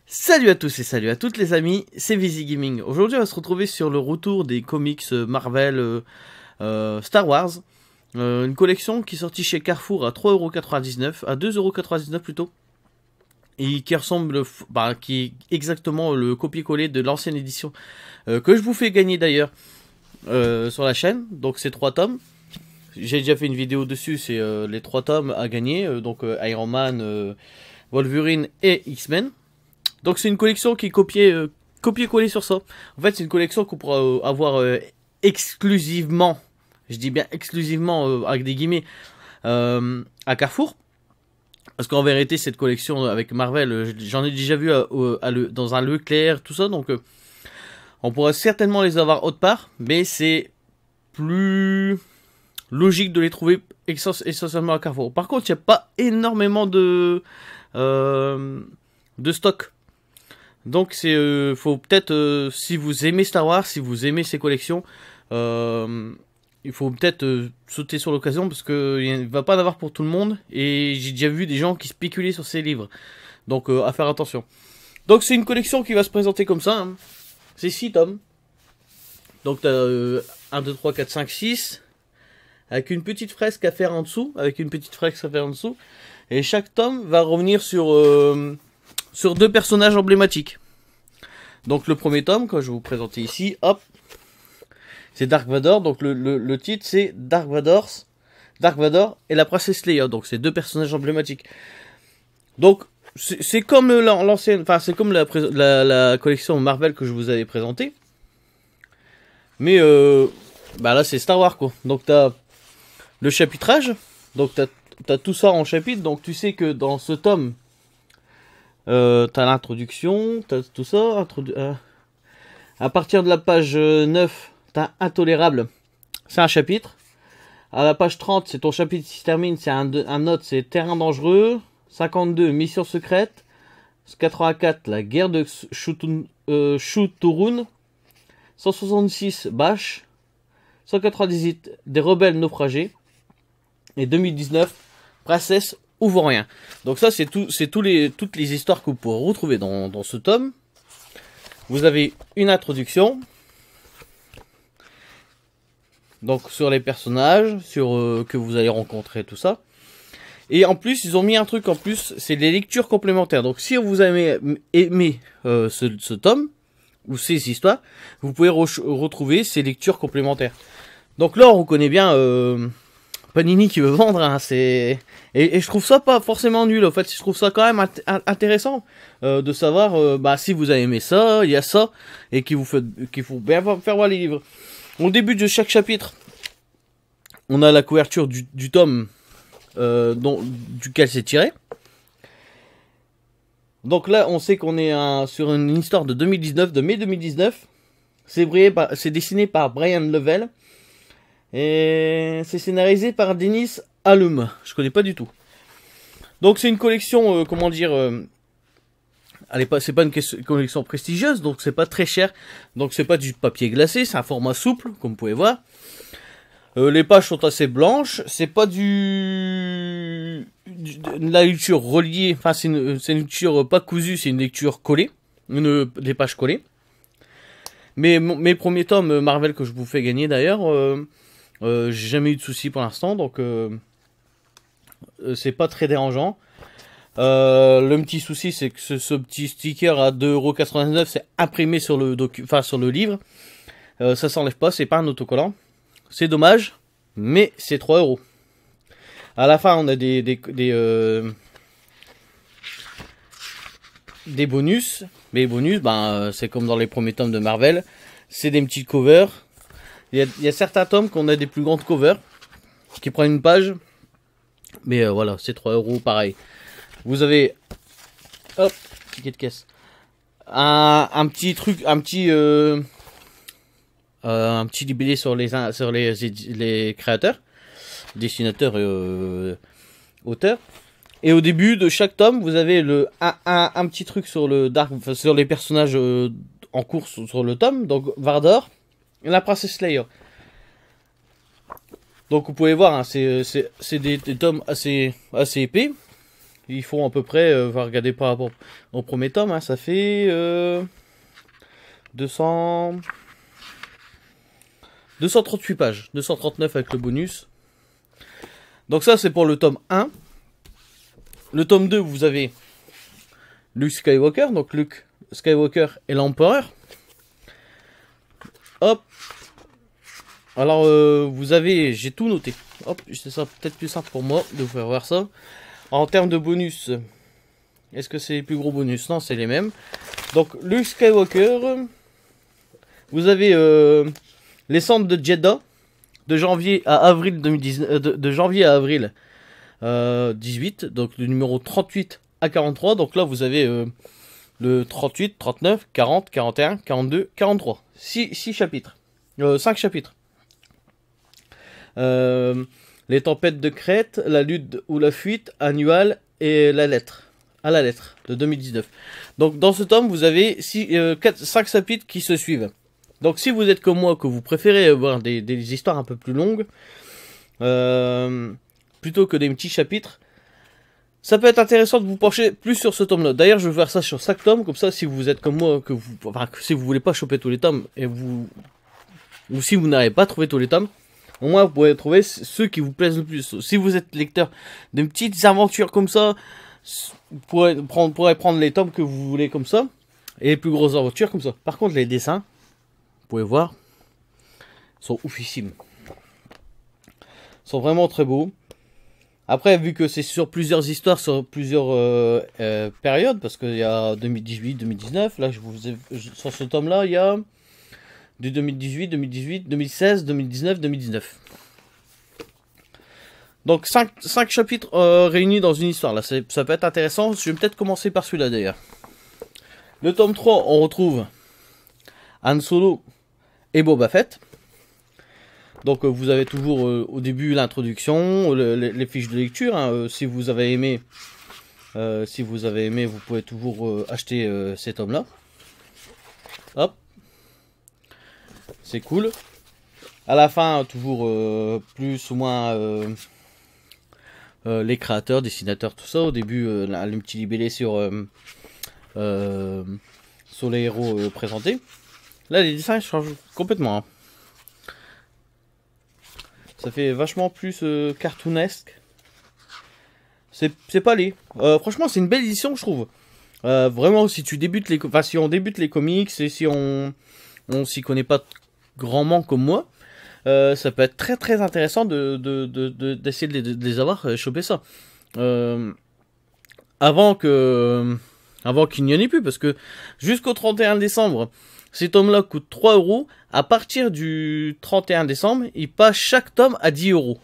Salut à tous et salut à toutes les amis, c'est Visi Gaming. Aujourd'hui on va se retrouver sur le retour des comics Marvel Star Wars. Une collection qui est sortie chez Carrefour à 3,99€, à 2,99€ plutôt. Et qui ressemble, qui est exactement le copier-coller de l'ancienne édition que je vous fais gagner d'ailleurs sur la chaîne. Donc c'est 3 tomes. J'ai déjà fait une vidéo dessus, c'est les 3 tomes à gagner. Donc Iron Man, Wolverine et X-Men. Donc c'est une collection qui est copier-coller sur ça. En fait c'est une collection qu'on pourra avoir exclusivement, je dis bien exclusivement avec des guillemets, à Carrefour. Parce qu'en vérité cette collection avec Marvel, j'en ai déjà vu dans un Leclerc, tout ça. Donc on pourra certainement les avoir autre part. Mais c'est plus logique de les trouver essentiellement à Carrefour. Par contre il n'y a pas énormément de stock. Donc c'est faut peut-être si vous aimez Star Wars, si vous aimez ces collections, il faut peut-être sauter sur l'occasion parce que il va pas en avoir pour tout le monde et j'ai déjà vu des gens qui spéculaient sur ces livres. Donc à faire attention. Donc c'est une collection qui va se présenter comme ça. Hein. C'est 6 tomes. Donc t'as 1, 2, 3, 4, 5, 6 avec une petite fresque à faire en dessous, et chaque tome va revenir sur 2 personnages emblématiques. Donc le premier tome, que je vais vous présenter ici, hop, c'est Dark Vador. Donc le titre c'est Dark Vador et la princesse Leia. Donc c'est 2 personnages emblématiques. Donc c'est comme l'ancienne, enfin c'est comme la collection Marvel que je vous avais présentée. Mais là c'est Star Wars quoi. Donc t'as le chapitrage. Donc t'as tout ça en chapitre. Donc tu sais que dans ce tome t'as l'introduction, t'as tout ça. À partir de la page 9, t'as Intolérable, c'est un chapitre. À la page 30, c'est ton chapitre qui se termine, c'est un note, c'est Terrain dangereux. 52, Mission secrète. 84, la guerre de Shuturun. 166, Bash. 198, des rebelles naufragés. Et 2019, Princesse Ouvrant-Rien. Donc ça c'est toutes les histoires que vous pourrez retrouver dans ce tome. Vous avez une introduction. Donc sur les personnages, sur que vous allez rencontrer, tout ça. Et en plus, ils ont mis un truc en plus, c'est les lectures complémentaires. Donc si vous avez aimé ce tome, ou ces histoires, vous pouvez retrouver ces lectures complémentaires. Donc là, on reconnaît bien Panini qui veut vendre, hein, et je trouve ça pas forcément nul. En fait, je trouve ça quand même intéressant de savoir si vous avez aimé ça, il y a ça, et qu'il faut bien faire voir les livres. Au début de chaque chapitre, on a la couverture du tome duquel c'est tiré. Donc là, on sait qu'on est sur une histoire de 2019, de mai 2019. C'est dessiné par Brian Level. Et c'est scénarisé par Denis Allum. Je connais pas du tout. Donc c'est une collection, c'est pas une collection prestigieuse, donc c'est pas très cher. Donc c'est pas du papier glacé, c'est un format souple, comme vous pouvez voir. Les pages sont assez blanches. C'est pas de la lecture reliée. Enfin, c'est une lecture pas cousue, c'est une lecture collée. Des pages collées. Mais mes premiers tomes Marvel que je vous fais gagner d'ailleurs, j'ai jamais eu de soucis pour l'instant, donc c'est pas très dérangeant. Le petit souci, c'est que ce petit sticker à 2,99€, c'est imprimé sur sur le livre. Ça s'enlève pas, c'est pas un autocollant. C'est dommage, mais c'est 3€. À la fin, on a des bonus. Mais les bonus, c'est comme dans les premiers tomes de Marvel. C'est des petits covers. Il y a certains tomes qu'on a des plus grandes covers qui prennent une page. Mais voilà, c'est 3€ pareil. Vous avez, hop, ticket de caisse. Un petit truc, un petit libellé sur les créateurs, dessinateurs et auteurs. Et au début de chaque tome, vous avez un petit truc sur sur les personnages en course sur le tome. Donc Vardor et la princesse Leia. Donc vous pouvez voir, hein, c'est des tomes assez épais. Ils font à peu près, on va regarder par rapport au premier tome, hein, ça fait 200... 238 pages, 239 avec le bonus. Donc ça c'est pour le tome 1. Le tome 2, vous avez Luke Skywalker, donc Luke Skywalker et l'Empereur. Hop. Alors vous avez, j'ai tout noté. Hop, c'est ça peut-être plus simple pour moi de vous faire voir ça. En termes de bonus, est-ce que c'est les plus gros bonus? Non, c'est les mêmes. Donc Luke Skywalker, vous avez les cendres de Jeddah de janvier à avril 2019, de janvier à avril 18, donc le numéro 38 à 43. Donc là vous avez le 38, 39, 40, 41, 42, 43. 6 chapitres. 5 chapitres. Les tempêtes de Crète, la lutte ou la fuite, annual et la lettre. À la lettre de 2019. Donc dans ce tome, vous avez 5 chapitres qui se suivent. Donc si vous êtes comme moi, que vous préférez voir des histoires un peu plus longues, plutôt que des petits chapitres, ça peut être intéressant de vous pencher plus sur ce tome-là. D'ailleurs, je vais faire ça sur chaque tome, comme ça, si vous êtes comme moi, que si vous voulez pas choper tous les tomes, ou si vous n'avez pas trouvé tous les tomes, au moins vous pourrez trouver ceux qui vous plaisent le plus. Si vous êtes lecteur de petites aventures comme ça, vous pourrez prendre les tomes que vous voulez comme ça, et les plus grosses aventures comme ça. Par contre, les dessins, vous pouvez voir, sont oufissimes. Ils sont vraiment très beaux. Après, vu que c'est sur plusieurs histoires, sur plusieurs périodes, parce qu'il y a 2018, 2019, là, sur ce tome-là, il y a du 2018, 2016, 2019, 2019. Donc 5 chapitres réunis dans une histoire, là, ça peut être intéressant. Je vais peut-être commencer par celui-là, d'ailleurs. Le tome 3, on retrouve Han Solo et Boba Fett. Donc vous avez toujours au début l'introduction, les fiches de lecture. Hein, si vous avez aimé, vous pouvez toujours acheter ces tomes-là. Hop, c'est cool. À la fin, toujours plus ou moins les créateurs, dessinateurs, tout ça. Au début, le petit libellé sur les héros présentés. Là, les dessins changent complètement. Hein. Ça fait vachement plus cartoonesque. C'est pas laid. Franchement, c'est une belle édition, je trouve. Vraiment, si tu débutes si on débute les comics et si on s'y connaît pas grandement comme moi, ça peut être très très intéressant d'essayer de les avoir, choper ça. Avant qu'il n'y en ait plus, parce que jusqu'au 31 décembre, ces tomes-là coûtent 3 €. À partir du 31 décembre, ils passent chaque tome à 10 €.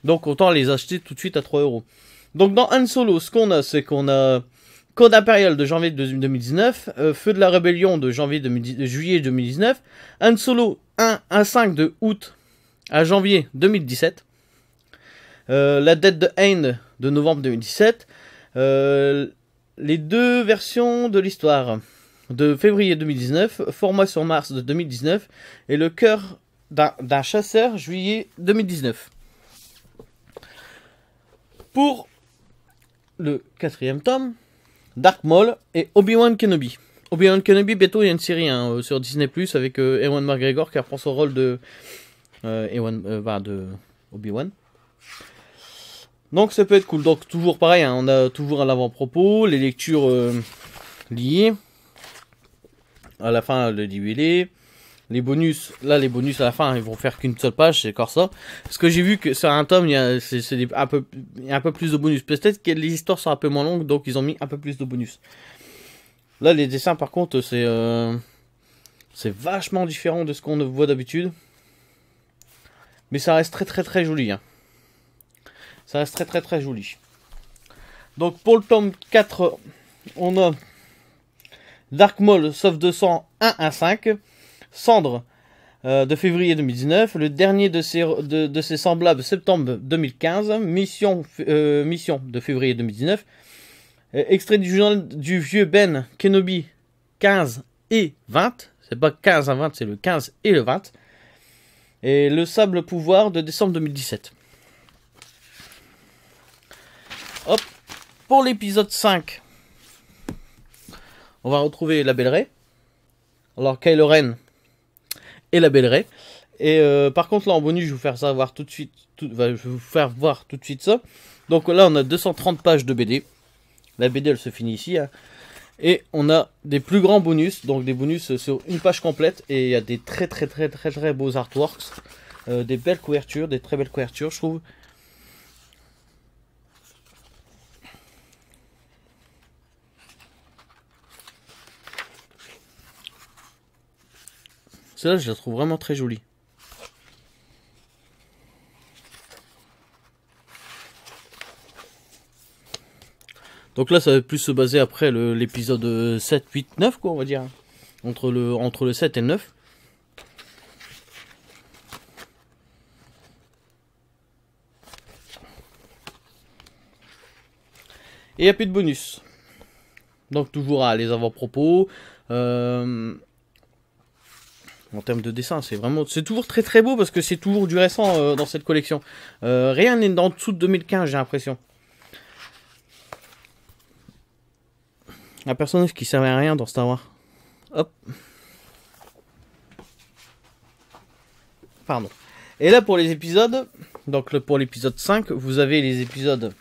Donc autant les acheter tout de suite à 3 €. Donc dans Han Solo, ce qu'on a, c'est qu'on a Code Impérial de janvier 2019, Feu de la Rébellion de juillet 2019, Han Solo 1 à 5 de août à janvier 2017, La Dette de Haine de novembre 2017, les deux versions de l'histoire de février 2019, Format sur Mars de 2019 et Le cœur d'un chasseur juillet 2019. Pour le 4e tome, Dark Maul et Obi-Wan Kenobi. Obi-Wan Kenobi, bientôt il y a une série sur Disney Plus avec Ewan McGregor qui reprend son rôle de Obi-Wan. Donc ça peut être cool. Donc toujours pareil, hein, on a toujours à l'avant-propos, les lectures liées. À la fin, le DVD. Les bonus, là les bonus à la fin, ils vont faire qu'une seule page, c'est encore ça. Parce que j'ai vu que sur un tome, il y a un peu plus de bonus. Peut-être que les histoires sont un peu moins longues, donc ils ont mis un peu plus de bonus. Là, les dessins, par contre, c'est vachement différent de ce qu'on voit d'habitude. Mais ça reste très très très joli. Hein. Ça reste très très très joli. Donc pour le tome 4, on a Dark Maul, sauf 200, 1 à 5. Cendre de février 2019. Le dernier de ses semblables, septembre 2015. Mission de février 2019. Extrait du journal du vieux Ben Kenobi 15 et 20. C'est pas 15 à 20, c'est le 15 et le 20. Et le sable pouvoir de décembre 2017. pour l'épisode 5, on va retrouver la Belle Rey. Alors Kylo Ren et la Belle Rey. Et par contre là en bonus je vais vous faire savoir tout de suite, je vais vous faire voir tout de suite ça. Donc là on a 230 pages de BD. La BD elle se finit ici. Hein. Et on a des plus grands bonus, donc des bonus sur une page complète. Et il y a des très beaux artworks. Des belles couvertures, des très belles couvertures je trouve. Celle-là, je la trouve vraiment très jolie. Donc là, ça va plus se baser après l'épisode 7, 8, 9, quoi, on va dire. Entre le 7 et le 9. Et il n'y a plus de bonus. Donc toujours les avant-propos. En termes de dessin, c'est toujours très beau parce que c'est toujours du récent dans cette collection. Rien n'est en dessous de 2015, j'ai l'impression. Un personnage qui servait à rien dans Star Wars. Hop. Pardon. Et là pour les épisodes, donc pour l'épisode 5, vous avez les épisodes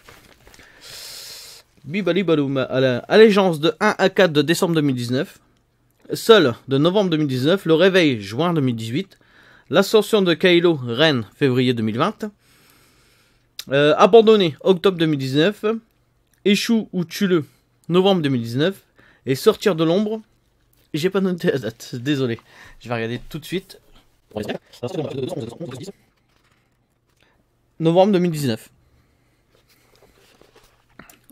Bibali-Baloum à la Allégeance de 1 à 4 de décembre 2019. Seul de novembre 2019, le réveil juin 2018, l'ascension de Kylo Ren février 2020, abandonné octobre 2019, échoue ou tue-le novembre 2019, et sortir de l'ombre, j'ai pas noté la date, désolé, je vais regarder tout de suite. Novembre 2019.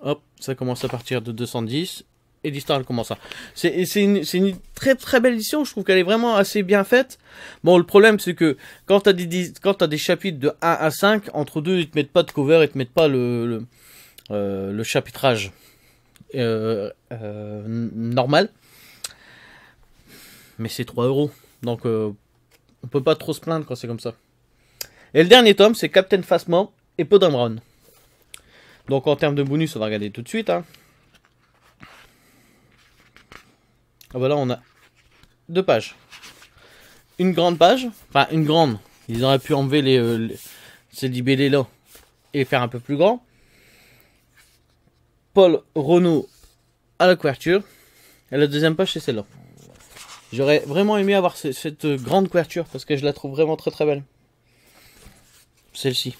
Hop, ça commence à partir de 210. Et l'histoire elle commence à... C'est une très belle édition, je trouve qu'elle est vraiment assez bien faite. Bon, le problème c'est que quand t'as des chapitres de 1 à 5, entre deux ils te mettent pas de cover, ils te mettent pas le chapitrage normal. Mais c'est 3 €, donc on peut pas trop se plaindre quand c'est comme ça. Et le dernier tome c'est Captain Phasma et Poe Dameron. Donc en termes de bonus on va regarder tout de suite. Hein. Ah bah là on a 2 pages. Une grande page, enfin une grande. Ils auraient pu enlever ces libellés là et faire un peu plus grand. Paul Renault à la couverture. Et la deuxième page c'est celle-là. J'aurais vraiment aimé avoir cette grande couverture parce que je la trouve vraiment très belle. Celle-ci.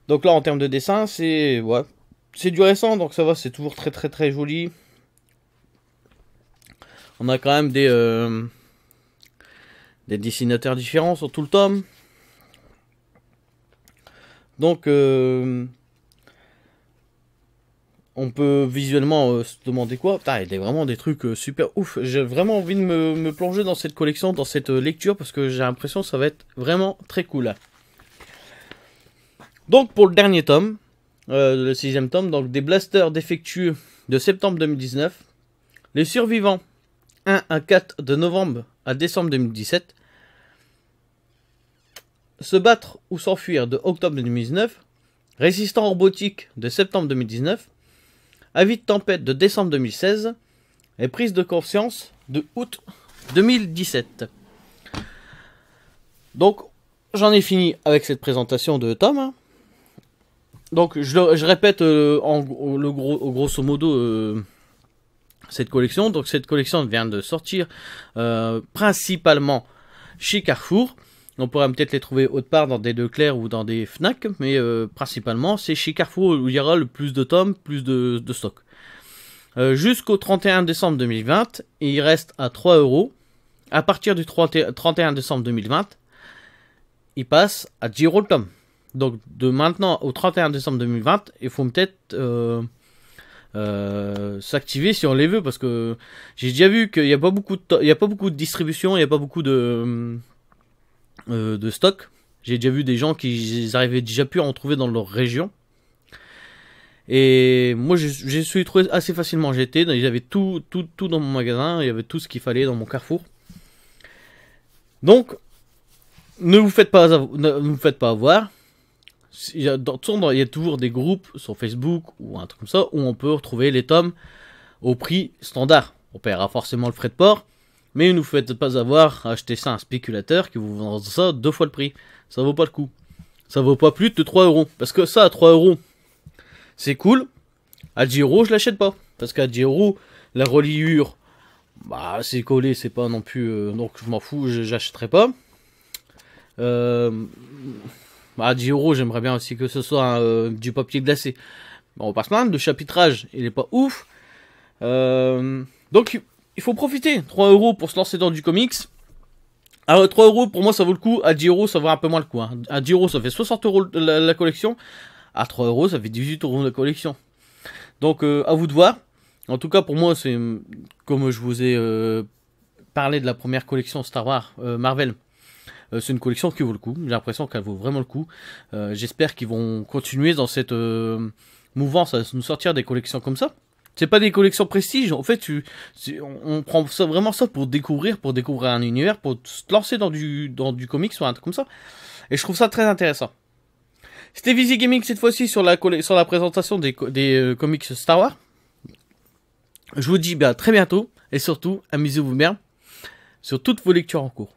Donc là en termes de dessin c'est... Ouais. C'est du récent, donc ça va, c'est toujours très joli. On a quand même des dessinateurs différents sur tout le tome. Donc, on peut visuellement se demander quoi. Putain, il y a vraiment des trucs super ouf. J'ai vraiment envie de me plonger dans cette collection, dans cette lecture, parce que j'ai l'impression que ça va être vraiment très cool. Donc, pour le dernier tome, le 6e tome, donc des blasters défectueux de septembre 2019, les survivants 1 à 4 de novembre à décembre 2017, se battre ou s'enfuir de octobre 2019, résistant robotique de septembre 2019, avis de tempête de décembre 2016 et prise de conscience de août 2017. Donc j'en ai fini avec cette présentation de tomes. Donc je répète grosso modo cette collection. Donc cette collection vient de sortir principalement chez Carrefour. On pourrait peut-être les trouver autre part dans des Leclerc ou dans des Fnac, mais principalement c'est chez Carrefour où il y aura le plus de tomes, plus de stock. Jusqu'au 31 décembre 2020, il reste à 3 €. À partir du 31 décembre 2020, il passe à 10 € le tome. Donc de maintenant au 31 décembre 2020, il faut peut-être s'activer si on les veut, parce que j'ai déjà vu qu'il n'y a pas beaucoup de distribution, il n'y a pas beaucoup de stock. J'ai déjà vu des gens qui arrivaient déjà plus à en trouver dans leur région. Et moi j'ai su les trouver assez facilement. Il y avait tout dans mon magasin, il y avait tout ce qu'il fallait dans mon Carrefour. Donc ne vous faites pas avoir. il y a toujours des groupes sur Facebook ou un truc comme ça où on peut retrouver les tomes au prix standard. On paiera forcément le frais de port, mais ne vous faites pas avoir à acheter ça à un spéculateur qui vous vend ça 2 fois le prix. Ça vaut pas le coup. Ça vaut pas plus de 3 euros. Parce que ça, à 3 euros, c'est cool. À 10 euros, je l'achète pas. Parce qu'à 10 euros, la reliure, bah, c'est collé, c'est pas non plus. Donc, je m'en fous, j'achèterai pas. À 10 euros, j'aimerais bien aussi que ce soit du papier glacé. Bon, on passe mal, le chapitrage, il est pas ouf. Donc, il faut profiter. 3 euros pour se lancer dans du comics. Alors, 3 euros, pour moi, ça vaut le coup. À 10 euros, ça vaut un peu moins le coup. Hein. À 10 euros, ça fait 60 euros la collection. À 3 euros, ça fait 18 euros la collection. Donc, à vous de voir. En tout cas, pour moi, c'est comme je vous ai parlé de la première collection Star Wars Marvel. C'est une collection qui vaut le coup. J'ai l'impression qu'elle vaut vraiment le coup. J'espère qu'ils vont continuer dans cette mouvance à nous sortir des collections comme ça. C'est pas des collections prestige. En fait, on prend ça, vraiment ça pour découvrir un univers, pour se lancer dans du comics ou un truc comme ça. Et je trouve ça très intéressant. C'était Vizy Gaming cette fois-ci sur la présentation des comics Star Wars. Je vous dis à très bientôt et surtout amusez-vous bien sur toutes vos lectures en cours.